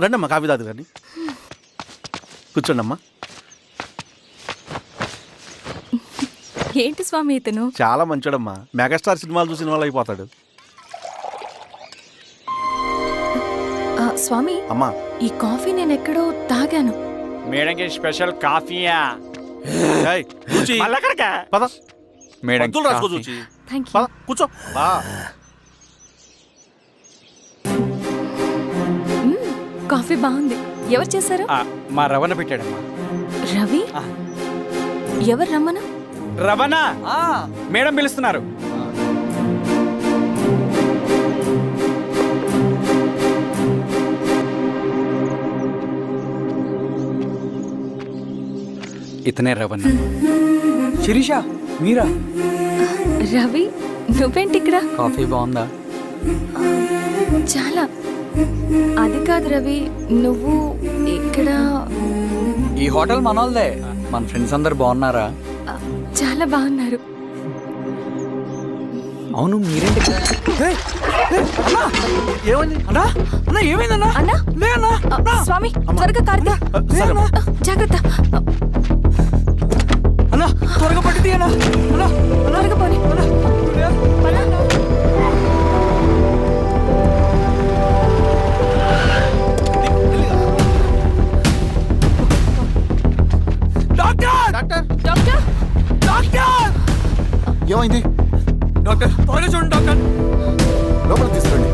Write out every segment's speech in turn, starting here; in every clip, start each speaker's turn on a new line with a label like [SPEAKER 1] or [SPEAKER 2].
[SPEAKER 1] రండమ్మా కాఫీ తాదు కానీ కూర్చోండి అమ్మా.
[SPEAKER 2] ఏంటి స్వామి ఇతను?
[SPEAKER 1] చాలా మంచోడమ్మా, మెగాస్టార్ సినిమాలు చూసిన వాళ్ళు అయిపోతాడు.
[SPEAKER 2] స్వామి
[SPEAKER 1] అమ్మా
[SPEAKER 2] ఈ కాఫీ నేను ఎక్కడో తాగాను.
[SPEAKER 3] మేడంకి స్పెషల్ కాఫీయా?
[SPEAKER 1] ఏయ్, చూచి. పద
[SPEAKER 3] మేడం
[SPEAKER 1] మందులు రాసుకో చూచి.
[SPEAKER 2] Thank you.
[SPEAKER 1] పద కూర్చో.
[SPEAKER 2] కాఫీ బాగుంది. ఎవరు చేశారు?
[SPEAKER 3] మా రవణ పెట్టాడమ్మా.
[SPEAKER 2] రవి? ఎవరు రమ్మను?
[SPEAKER 3] రవణ మేడం పిలుస్తున్నారు. ఇతనే రవణ. శిరీష మీరా?
[SPEAKER 2] రవి నువ్వేంటి ఇక్కడ?
[SPEAKER 3] కాఫీ బాగుందా?
[SPEAKER 2] చాలా. అది కాదు రవి, నువ్వు ఇక్కడ?
[SPEAKER 3] ఈ హోటల్ మనోల్దే. మన ఫ్రెండ్స్ అందరు బాగున్నారా?
[SPEAKER 2] చాలా బాగున్నారు.
[SPEAKER 3] అవును మీరేంటి?
[SPEAKER 1] ఏమైంది
[SPEAKER 3] అన్నా అన్నా ఏమైందన్నా?
[SPEAKER 2] అన్నా
[SPEAKER 3] లే అన్నా.
[SPEAKER 2] స్వామి త్వరగా కార్తీ. జాగ్రత్త.
[SPEAKER 3] అన్నా త్వరగా పట్టి అన్నా. అన్నా
[SPEAKER 2] త్వరగా పోనీ.
[SPEAKER 1] ఏమైంది
[SPEAKER 3] డాక్టర్? త్వరగా చూడండి డాక్టర్.
[SPEAKER 1] లోపల తీసుకురండి.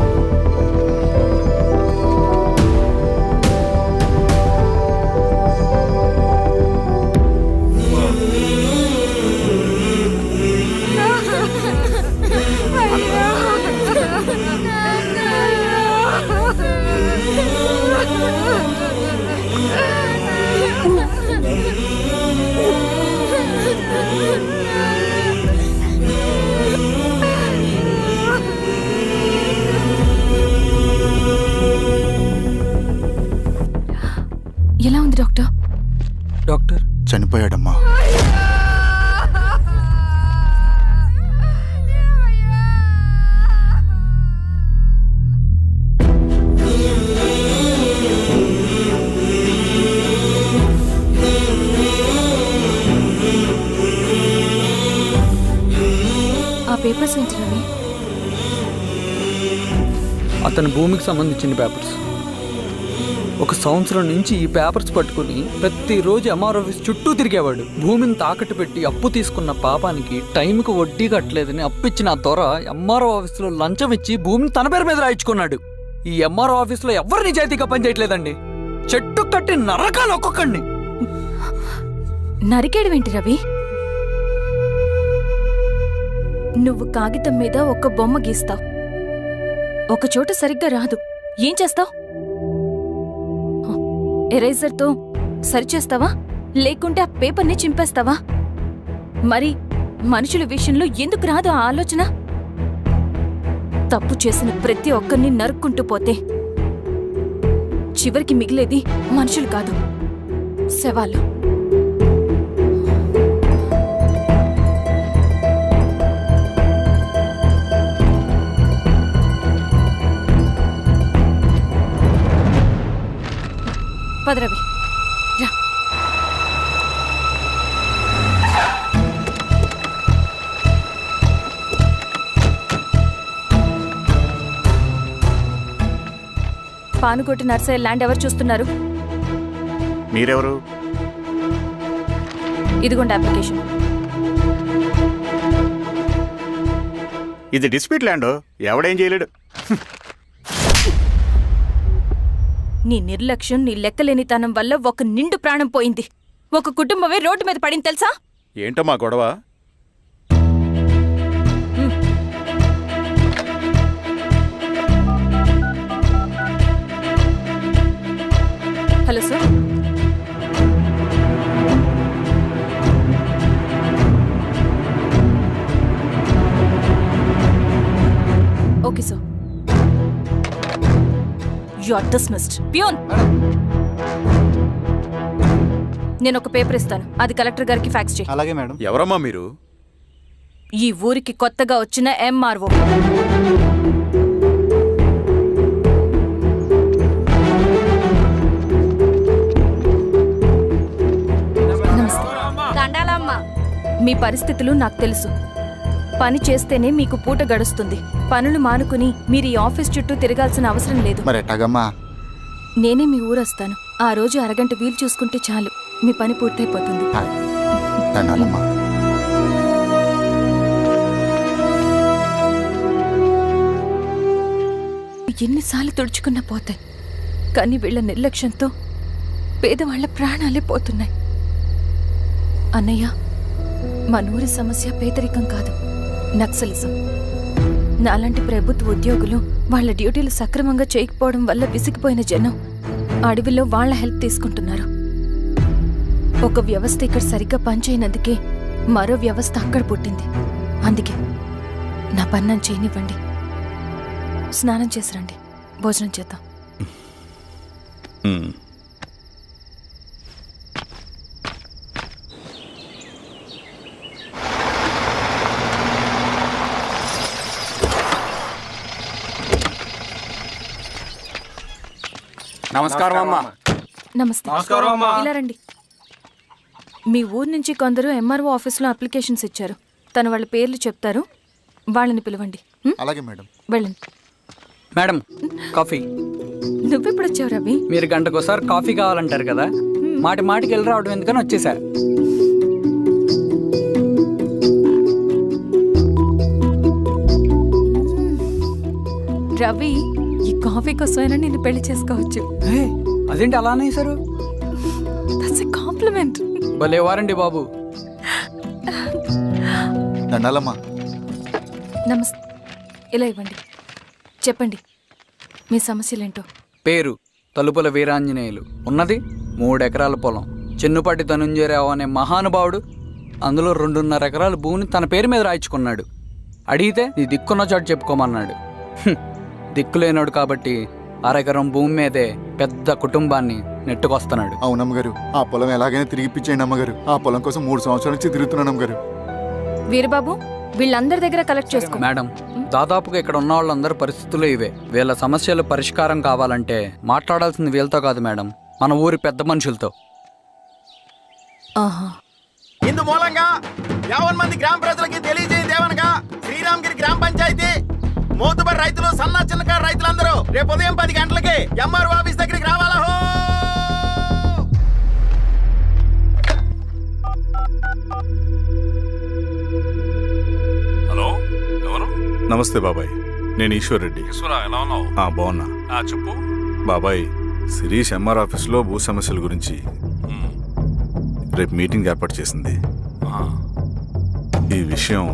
[SPEAKER 2] ఎలా ఉంది డాక్టర్?
[SPEAKER 3] డాక్టర్
[SPEAKER 1] చనిపోయాడమ్మా.
[SPEAKER 2] ఆ పేపర్స్ ఏంటి రవి?
[SPEAKER 4] అతని భూమికి సంబంధించిన పేపర్స్. ఒక సంవత్సరం నుంచి ఈ పేపర్స్ పట్టుకుని ప్రతిరోజు ఎంఆర్ ఆఫీస్ చుట్టూ తిరిగేవాడు. భూమిని తాకట్టు పెట్టి అప్పు తీసుకున్న పాపానికి టైంకి వడ్డీ కట్టలేదని అప్పిచ్చిన ఆ దొర ఎంఆర్ఓ ఆఫీస్లో లంచం ఇచ్చి భూమిని తన పేరు మీద రాయించుకున్నాడు. ఈ ఎంఆర్ఓ ఆఫీస్లో ఎవరు నిజాయితీగా పనిచేయట్లేదండి. చెట్టు కట్టి నరకాలు ఒక్కొక్కడిని.
[SPEAKER 2] నరికేడవేంటి రవి? నువ్వు కాగితం మీద ఒక బొమ్మ గీస్తావు, ఒక చోట సరిగ్గా రాదు, ఏం చేస్తావు? ఎరేజర్తో సరిచేస్తావా, లేకుంటే ఆ పేపర్ని చింపేస్తావా? మరి మనుషుల విషయంలో ఎందుకు రాదు ఆ ఆలోచన? తప్పు చేసిన ప్రతి ఒక్కరిని నరుక్కుంటూ పోతే చివరికి మిగిలేది మనుషులు కాదు, శవాలు. పదరవి రా. పానుకోటి నర్సయ్య ల్యాండ్ ఎవరు చూస్తున్నారు?
[SPEAKER 1] మీరెవరు?
[SPEAKER 2] ఇదిగోండి అప్లికేషన్.
[SPEAKER 1] ఇది డిస్ప్యూట్ ల్యాండ్, ఎవడేం చేయలేడు.
[SPEAKER 2] నీ నిర్లక్ష్యం, నీ లెక్కలేనితనం వల్ల ఒక నిండు ప్రాణం పోయింది. ఒక కుటుంబమే రోడ్డు మీద పడింది తెలుసా?
[SPEAKER 1] ఏంటమ్మా గొడవ?
[SPEAKER 2] Hello sir. Okay sir. You are dismissed. Peon, నేను ఒక పేపర్ ఇస్తాను, అది కలెక్టర్ గారికి ఫ్యాక్స్ చేయి.
[SPEAKER 1] అలాగే మేడం. ఎవరమ్మా మీరు?
[SPEAKER 2] ఈ ఊరికి కొత్తగా వచ్చిన ఎంఆర్ఓ. మీ పరిస్థితులు నాకు తెలుసు. పని చేస్తేనే మీకు పూట గడుస్తుంది. పనులు మానుకుని మీరు ఈ ఆఫీస్ చుట్టూ తిరగాల్సిన అవసరం లేదు.
[SPEAKER 5] మరి ఎట్టాగమ్మా?
[SPEAKER 2] నేనే మీ ఊరొస్తాను. ఆ రోజు అరగంట వీలు చూసుకుంటే చాలు, మీ పని పూర్తయిపోతుంది.
[SPEAKER 5] దండాలమ్మా.
[SPEAKER 2] ఎన్నిసార్లు తుడుచుకున్నా పోతాయి, కానీ వీళ్ళ నిర్లక్ష్యంతో పేదవాళ్ల ప్రాణాలే పోతున్నాయి. అన్నయ్య, మన ఊరి సమస్య పేదరికం కాదు, నక్సలిజం. నాలాంటి ప్రభుత్వ ఉద్యోగులు వాళ్ళ డ్యూటీలు సక్రమంగా చేయకపోవడం వల్ల విసిగిపోయిన జనం అడవిలో వాళ్ళ హెల్ప్ తీసుకుంటున్నారు. ఒక వ్యవస్థ ఇక్కడ సరిగ్గా పనిచేయనందుకే మరో వ్యవస్థ అక్కడ పుట్టింది. అందుకే నా పన్నం చేయనివ్వండి. స్నానం చేసి రండి, భోజనం చేద్దాం.
[SPEAKER 3] నమస్కారం అమ్మా.
[SPEAKER 2] నమస్తే. ఇలా రండి. మీ ఊరు నుంచి కొందరు ఎంఆర్ఓ ఆఫీస్లో అప్లికేషన్స్ ఇచ్చారు. తను వాళ్ళ పేర్లు చెప్తారు, వాళ్ళని పిలవండి.
[SPEAKER 5] అలాగే మేడం.
[SPEAKER 2] వెళ్ళండి.
[SPEAKER 4] Madam, coffee.
[SPEAKER 2] నువ్వెప్పుడు వచ్చావు రవి?
[SPEAKER 4] మీరు గంటకోసారి కాఫీ కావాలంటారు కదా, మాటి మాటికి వెళ్ళి రావడం ఎందుకని వచ్చేసా.
[SPEAKER 2] రవి, ఈ కాఫీ కోసమైనా నేను పెళ్లి చేసుకోవచ్చు.
[SPEAKER 4] అదేంటి అలా అనేసారు?
[SPEAKER 2] That's a compliment.
[SPEAKER 4] భలే వారండి బాబు.
[SPEAKER 5] దండాలమ్మా.
[SPEAKER 2] నమస్తే. ఇలా ఇవ్వండి. చెప్పండి, మీ సమస్యలేంటో.
[SPEAKER 4] పేరు తలుపుల వీరాంజనేయులు. ఉన్నది 3 ఎకరాల పొలం. చెన్నుపాటి ధనుంజయరావు అనే మహానుభావుడు అందులో 2.5 ఎకరాల భూమిని తన పేరు మీద రాయించుకున్నాడు. అడిగితే నీ దిక్కున్న చోటు చెప్పుకోమన్నాడు. దిక్కులేనాడు కాబట్టి 1/2 ఎకరం భూమి మీదే పెద్ద కుటుంబాన్ని నెట్టుకొస్తున్నాడు.
[SPEAKER 5] అవునమ్మగారు, ఆ పొలం ఎలాగైనా తిరిగి ఇప్పించేయండి అమ్మగారు. ఆ పొలం కోసం 3 సంవత్సరాల నుంచి తిరుగుతున్నాను అమ్మగారు.
[SPEAKER 2] వీరబాబు, వీళ్ళందరి దగ్గర కలెక్ట్ చేసుకో.
[SPEAKER 4] మేడం, దాదాపుగా ఇక్కడ ఉన్న వాళ్ళందరి పరిస్థితులు ఇవే. వీళ్ళ సమస్యలు పరిష్కారం కావాలంటే మాట్లాడాల్సింది వీళ్ళతో కాదు మేడం, మన ఊరి పెద్ద మనుషులతో.
[SPEAKER 2] ఆహా.
[SPEAKER 6] ఇందు మూలంగా 50 మంది గ్రామ ప్రజలకి తెలియజేయదేవనగా శ్రీరామగిరి గ్రామ పంచాయతీ మోతుబరి రైతులు, సన్న చిన్నకారు రైతులందరూ రేపు ఉదయం 10 గంటలకి ఎంఆర్ఓ ఆఫీస్ దగ్గరికి రావాలా.
[SPEAKER 7] హలో, ఎవరు?
[SPEAKER 8] నమస్తే బాబాయ్, నేను ఈశ్వర్ రెడ్డి.
[SPEAKER 7] ఈశ్వరా, ఎలా ఉన్నావు?
[SPEAKER 8] బాగున్నా.
[SPEAKER 7] చెప్పు
[SPEAKER 8] బాబాయ్, శిరీష్ ఎంఆర్ ఆఫీస్లో భూ సమస్యల గురించి రేపు మీటింగ్ ఏర్పాటు చేసింది. ఈ విషయం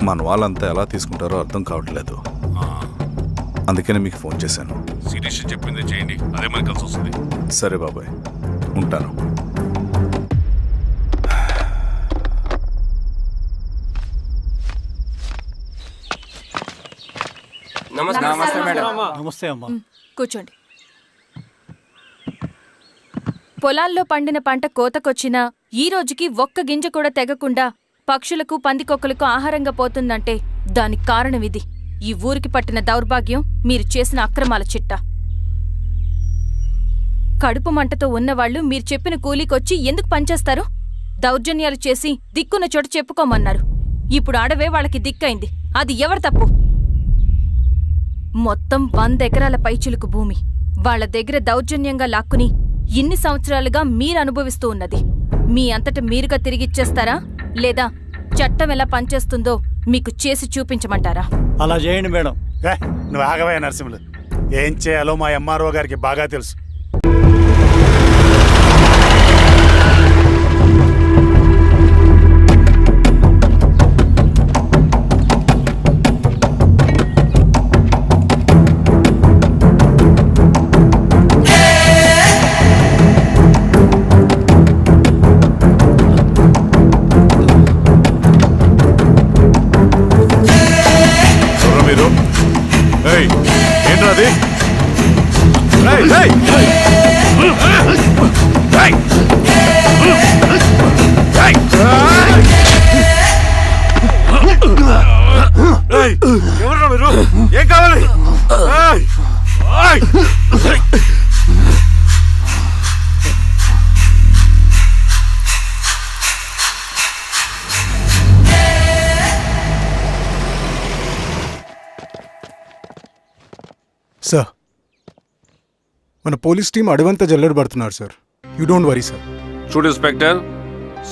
[SPEAKER 8] మన వాళ్ళంతా ఎలా తీసుకుంటారో అర్థం కావట్లేదు. అందుకనే మీకు ఫోన్ చేశాను.
[SPEAKER 7] శిరీష్ చెప్పింది చేయండి, అదే మనకి కలిసి వస్తుంది.
[SPEAKER 8] సరే బాబాయ్, ఉంటాను.
[SPEAKER 3] నమస్తే మేడం.
[SPEAKER 1] నమస్తే అమ్మా.
[SPEAKER 2] కూర్చోండి. పొలాల్లో పండిన పంట కోతకొచ్చినా ఈ రోజుకి ఒక్క గింజ కూడా తెగకుండా పక్షులకు, పందికొక్కలకు ఆహారంగా పోతుందంటే దానికి కారణం ఇది. ఈ ఊరికి పట్టిన దౌర్భాగ్యం మీరు చేసిన అక్రమాల చిట్టా. కడుపు మంటతో ఉన్నవాళ్లు మీరు చెప్పిన కూలీకొచ్చి ఎందుకు పనిచేస్తారు? దౌర్జన్యాలు చేసి దిక్కున్న చోట చెప్పుకోమన్నారు. ఇప్పుడు అడవే వాళ్ళకి దిక్కైంది. అది ఎవరి తప్పు? మొత్తం 100 ఎకరాల పైచిలుకు భూమి వాళ్ల దగ్గర దౌర్జన్యంగా లాక్కుని ఇన్ని సంవత్సరాలుగా మీరు అనుభవిస్తూ ఉన్నది. మీ అంతట మీరుగా తిరిగిచ్చేస్తారా, లేదా చట్టం ఎలా పనిచేస్తుందో మీకు చేసి చూపించమంటారా?
[SPEAKER 1] అలా చేయండి మేడం.
[SPEAKER 6] నువ్వు ఆగవే నరసింహులు. ఏం చేయాలో మా ఎంఆర్ఓ గారికి బాగా తెలుసు.
[SPEAKER 8] ఏంట్రా అది?
[SPEAKER 9] సార్ మన పోలీస్ టీం అడవంతా జల్లెడ పడుతున్నారు sir. You don't worry sir.
[SPEAKER 7] చూడు ఇన్స్పెక్టర్,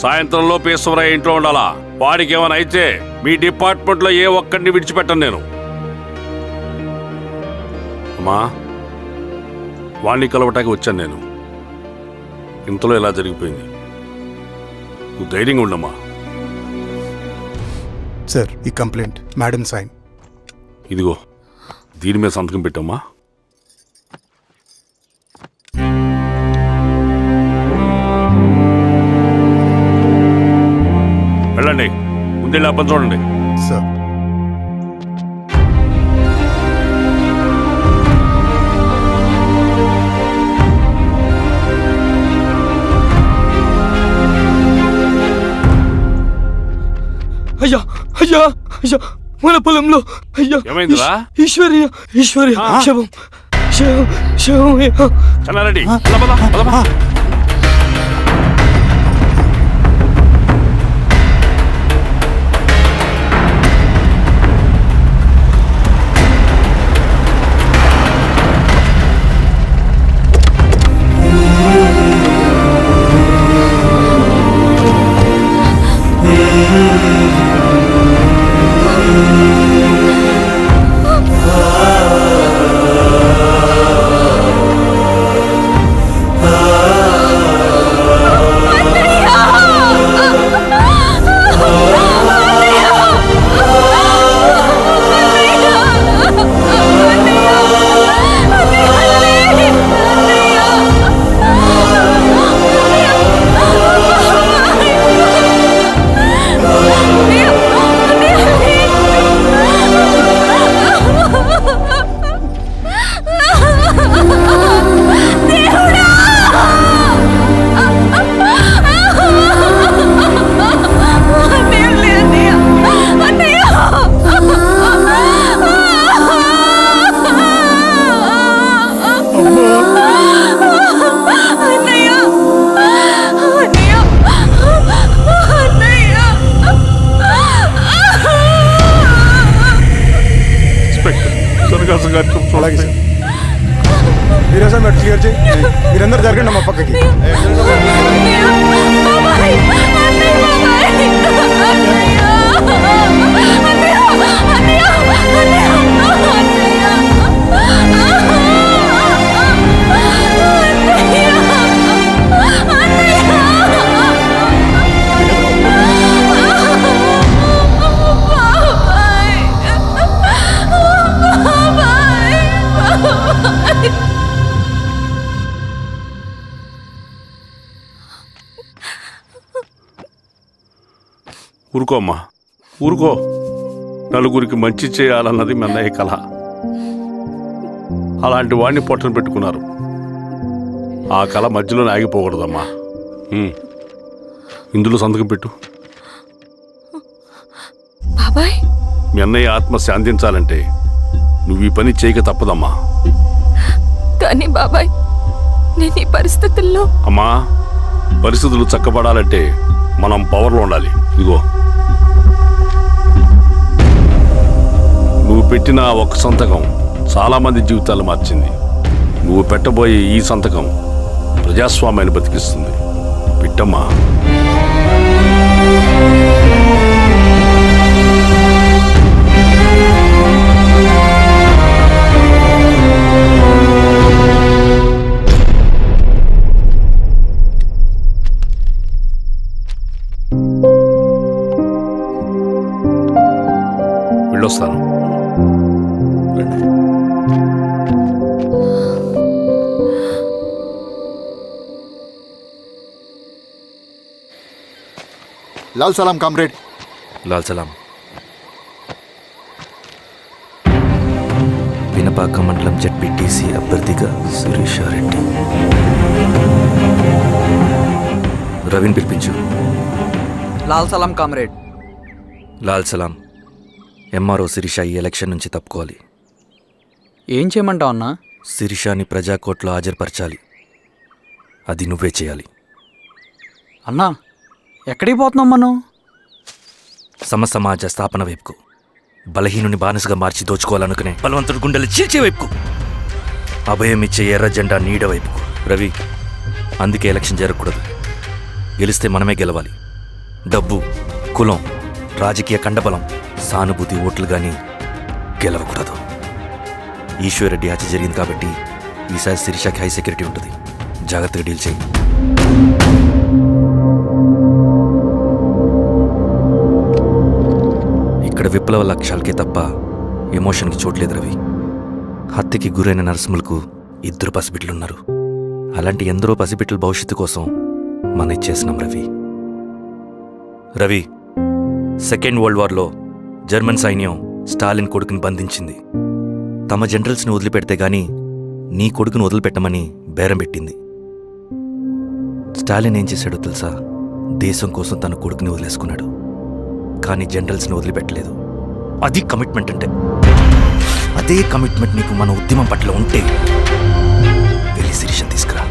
[SPEAKER 7] సాయంత్రంలో ఈశ్వరయ్య ఇంట్లో ఉండాలా. వాడికి ఏమైనా అయితే మీ డిపార్ట్మెంట్లో ఏ ఒక్కడిని విడిచిపెట్టను నేను. అమ్మా, వాణ్ణి కలవటానికి వచ్చాను నేను. ఇంతలో ఇలా జరిగిపోయింది. నువ్వు ధైర్యంగా ఉండమ్మా.
[SPEAKER 9] సార్ ఈ కంప్లైంట్ మేడం సైన్.
[SPEAKER 7] ఇదిగో దీని మీద సంతకం పెట్టమ్మా. వెళ్ళండి, ముందే పని చూడండి.
[SPEAKER 9] సార్
[SPEAKER 4] అయ్యా అయ్యా అయ్యా, మన పొలంలో అయ్యా
[SPEAKER 7] ఏమైందిరా?
[SPEAKER 4] ఈశ్వర్య శవం శవం శవం.
[SPEAKER 7] చెన్నారెడ్డి, పద, పద, పద, పద.
[SPEAKER 9] అలాగే సార్. మీరేసా మీరు క్లియర్ చేయి. మీరందరూ జరగండి మా పక్కకి.
[SPEAKER 7] ఊరుకో అమ్మా, ఊరుకో. నలుగురికి మంచి చేయాలన్నది మీ అన్నయ్య కళ. అలాంటి వాడిని పొట్టను పెట్టుకున్నారు. ఆ కళ మధ్యలోనే ఆగిపోకూడదమ్మా. ఇందులో సంతకం పెట్టు.
[SPEAKER 2] బాబాయ్,
[SPEAKER 7] మీ అన్నయ్య ఆత్మ శాంతించాలంటే నువ్వు ఈ పని చేయక తప్పదమ్మా.
[SPEAKER 2] కానీ బాబాయ్, నేను ఈ పరిస్థితుల్లో.
[SPEAKER 7] అమ్మా, పరిస్థితులు చక్కబడాలంటే మనం పవర్లో ఉండాలి. ఇదిగో, నువ్వు పెట్టిన ఆ ఒక్క సంతకం చాలా మంది జీవితాలు మార్చింది. నువ్వు పెట్టబోయే ఈ సంతకం ప్రజాస్వామ్యాన్ని బతికిస్తుంది. పెట్టమ్మా. వెళ్ళొస్తాను.
[SPEAKER 5] లాల్ సలాం కామ్రేడ్.
[SPEAKER 10] లాల్ సలాం. పినపాక మండలం జెడ్పీటీసీ అభ్యర్థిగా సురేషారెడ్డి. రవిని పిలిపించు.
[SPEAKER 3] లాల్ సలాం కామ్రేడ్.
[SPEAKER 10] లాల్ సలాం. ఎంఆర్ఓ శిరీష ఈ ఎలక్షన్ నుంచి తప్పుకోవాలి.
[SPEAKER 4] ఏం చేయమంటావు అన్నా?
[SPEAKER 10] శిరీషాని ప్రజాకోర్టులో హాజరుపరచాలి. అది నువ్వే చేయాలి.
[SPEAKER 4] అన్నా, ఎక్కడికి పోతున్నాం మనం?
[SPEAKER 10] సమసమాజ స్థాపన వైపుకు. బలహీనుని బానిసగా మార్చి దోచుకోవాలనుకునే బలవంతుడు గుండెలు చీల్చే వైపుకు. అభయం ఇచ్చే ఎర్ర జెండా నీడ వైపుకు. రవి, అందుకే ఎలక్షన్ జరగకూడదు. గెలిస్తే మనమే గెలవాలి. డబ్బు, కులం, రాజకీయ కండబలం, సానుభూతి ఓట్లు కానీ గెలవకూడదు. ఈశ్వర్రెడ్డి హత్య జరిగింది కాబట్టి ఈసారి శిరీషకి హై సెక్యూరిటీ ఉంటుంది. జాగ్రత్తగా డీల్ చేయి. ఇక్కడ విప్లవ లక్ష్యాలకే తప్ప ఎమోషన్కి చోట్లేదు రవి. హత్యకి గురైన నరసింహులకు 2 పసిబిడ్డలున్నారు. అలాంటి ఎందరో పసిబిడ్డల భవిష్యత్తు కోసం మనం ఇచ్చేసినాం రవి. రవి, సెకండ్ వరల్డ్ వార్లో జర్మన్ సైన్యం స్టాలిన్ కొడుకుని బంధించింది. తమ జనరల్స్ని వదిలిపెడితే గాని నీ కొడుకును వదిలిపెట్టమని బేరం పెట్టింది. స్టాలిన్ ఏం చేశాడో తెలుసా? దేశం కోసం తన కొడుకుని వదిలేసుకున్నాడు. కానీ జనరల్స్ని వదిలిపెట్టలేదు. అది కమిట్మెంట్ అంటే. అదే కమిట్మెంట్ నీకు మన ఉద్యమం పట్ల ఉంటే వెళ్ళి శిరీషను తీసుకురా.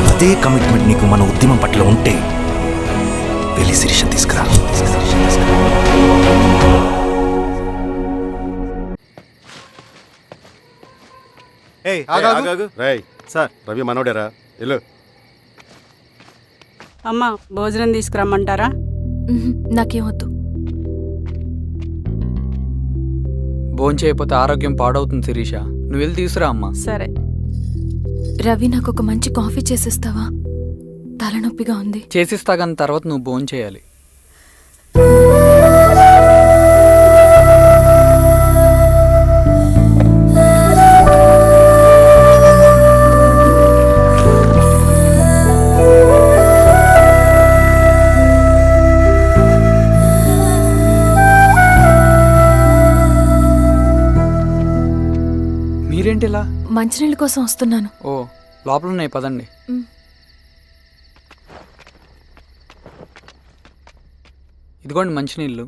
[SPEAKER 10] అదే కమిట్మెంట్ నీకు మన ఉద్యమం పట్ల ఉంటే వెళ్ళి శిరీషను తీసుకురా.
[SPEAKER 6] రేయ్ సార్, రవి మనోడేరా? వెళ్ళు.
[SPEAKER 11] అమ్మా, భోజనం తీసుకురమ్మంటారా?
[SPEAKER 2] నాకేం వద్దు.
[SPEAKER 4] భోంచేయకపోతే ఆరోగ్యం పాడవుతుంది శిరీష. నువ్వు వెళ్ళి తీసురా అమ్మా.
[SPEAKER 11] సరే.
[SPEAKER 2] రవి, నాకు ఒక మంచి కాఫీ చేసిస్తావా? తలనొప్పిగా ఉంది.
[SPEAKER 4] చేసిస్తా కానీ తర్వాత నువ్వు భోంచేయాలి. మీరేంటిలా?
[SPEAKER 2] మంచినీళ్ళ కోసం వస్తున్నాను.
[SPEAKER 4] ఓ, లోపల ఉన్నాయి, పదండి. ఇదిగోండి మంచినీళ్ళు.